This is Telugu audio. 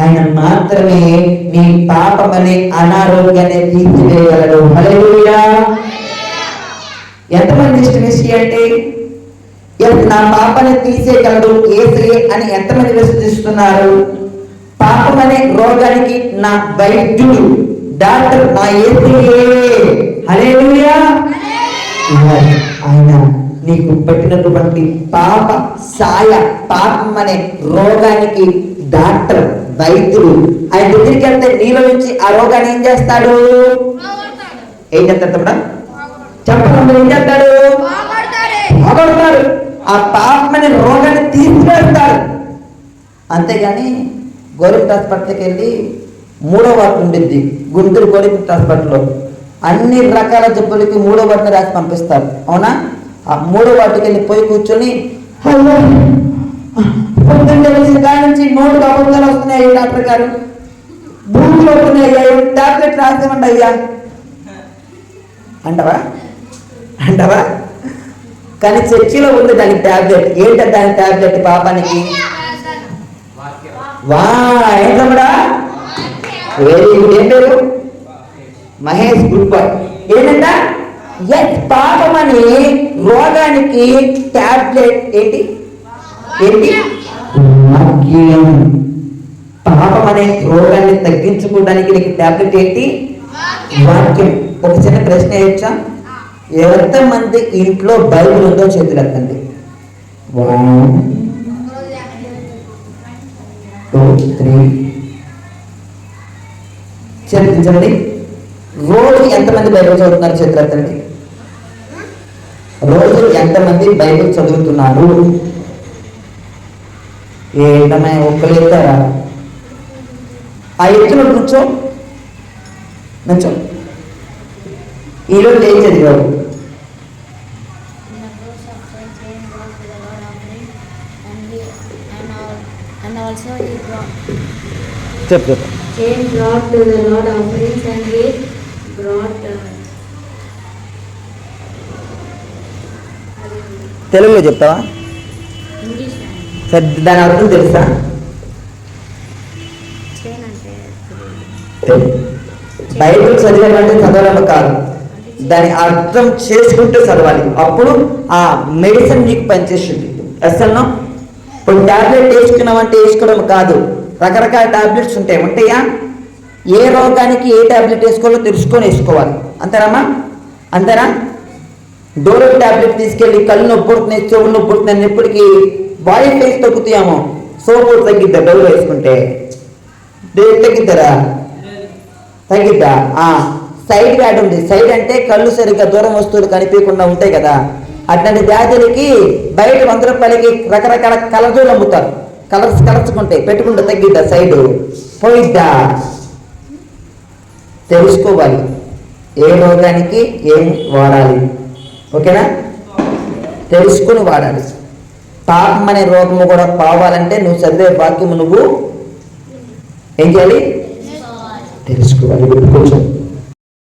ఆయన మాత్రమే నీ పాపమనే అనారోగ్యాన్ని తీసివేయగలడు. హల్లెలూయా. ఎంతమంది ఇష్టం అంటే నా పాపాన్ని తీసేయగలడు యేసయ్యే అని ఎంతమంది విశ్వసిస్తున్నారు? పాపం అనే రోగానికి నా వైద్యుడు డాక్టర్ నా యేసయ్యే. హల్లెలూయా. ఆయన నీకు పట్టినటువంటి పాప సాయ పాపం అనే రోగానికి డాక్టర్ వైద్యుడు. ఆయన దగ్గరికి వెళ్తే నీలో నుంచి ఆ రోగాన్ని ఏం చేస్తాడు? ఏం చేస్తాడు తమ్ముడా? చెప్పండి, ఏం చేస్తాడు? పోగొడతాడు. ఆ పాపం అనే రోగాన్ని తీసివేస్తాడు. అంతేగాని గవర్నమెంట్ హాస్పిటల్కి వెళ్ళి 3వ వార్డు ఉండిద్ది, గుంటూరు గవర్నమెంట్ హాస్పిటల్లో అన్ని రకాల జబ్బులకి 3వ వార్డుని రాసి పంపిస్తారు. అవునా? ఆ 3వ వార్డుకి వెళ్ళి పోయి కూర్చొని కాడి నుంచి 3 అబద్ధాలు వస్తున్నాయి డాక్టర్ గారు, భూములు అవుతున్నాయి, టాబ్లెట్ రాసేమండి అయ్యా అంటావా? కానీ చర్చిలో ఉంది దానికి టాబ్లెట్. ఏంటంటే దాని టాబ్లెట్ పాపానికి ఏంటమ్మడా? Very good. ఏం పేరు? మహేష్. Good boy. ఏంటంట? పాపం అనే రోగానికి టాబ్లెట్ ఏంటి? వాక్యం. పాపం అనే రోగాన్ని తగ్గించుకోవడానికి నీకు టాబ్లెట్ ఏంటి? వాక్యం. ఒక చిన్న ప్రశ్న వేయచ్చా? ఎంతమంది ఇంట్లో బైబిల్ ఉందో చేతులు ఎత్తండి. 1 2 3. చదివించండి. రోజు ఎంతమంది బైబిల్ చదువుతున్నారు? చేతులు ఎత్తండి. రోజు ఎంతమంది బైబిల్ చదువుతున్నారు? ఏంటన్నా ఒక్కరు ఎత్తారా? ఆ ఎత్తులో నుంచో ఈరోజు ఏం చదివావు? చెప్పు. తెలుగులో చెప్తావా? దాని అర్థం తెలుసా? బైబిల్ చదివాలంటే చదవడం కాదు, దాని అర్థం చేసుకుంటూ చదవాలి. అప్పుడు ఆ మెడిసిన్ నీకు పనిచేస్తుంది. అసలు ఇప్పుడు టాబ్లెట్ వేసుకున్నామంటే వేసుకోవడం కాదు, రకరకాల టాబ్లెట్స్ ఉంటాయా? ఏ రోగానికి ఏ టాబ్లెట్ వేసుకోవాలో తెలుసుకొని వేసుకోవాలి. అంతేనా? డోలో టాబ్లెట్ తీసుకెళ్ళి కళ్ళు నొప్పి పుడుతున్నాయి, చెవులు నొప్పి పుడుతున్నాయి ఎప్పటికీ బాడీ ఫేస్ తగ్గుతాయేమో, సోపు తగ్గిద్దా? డోలో వేసుకుంటే తగ్గిద్దా? సైడ్ వ్యాధి ఉంది. సైడ్ అంటే కళ్ళు సరిగ్గా దూరం వస్తువులు కనిపించకుండా ఉంటాయి కదా, అట్లాంటి వ్యాధులకి బయట 100 రూపాయలకి రకరకాల కలర్లు అమ్ముతారు. కలర్చుకుంటే పెట్టుకుంటే తగ్గిద్దా? సైడ్ పోయిద్దా? తెలుసుకోవాలి ఏ రోగానికి ఏం వాడాలి. ఓకేనా? తెలుసుకుని వాడాలి. పాపం అనే రోగము కూడా పోవాలంటే నువ్వు చదివే వాక్యము నువ్వు ఏం చేయాలి? తెలుసుకోవాలి. కూర్చో.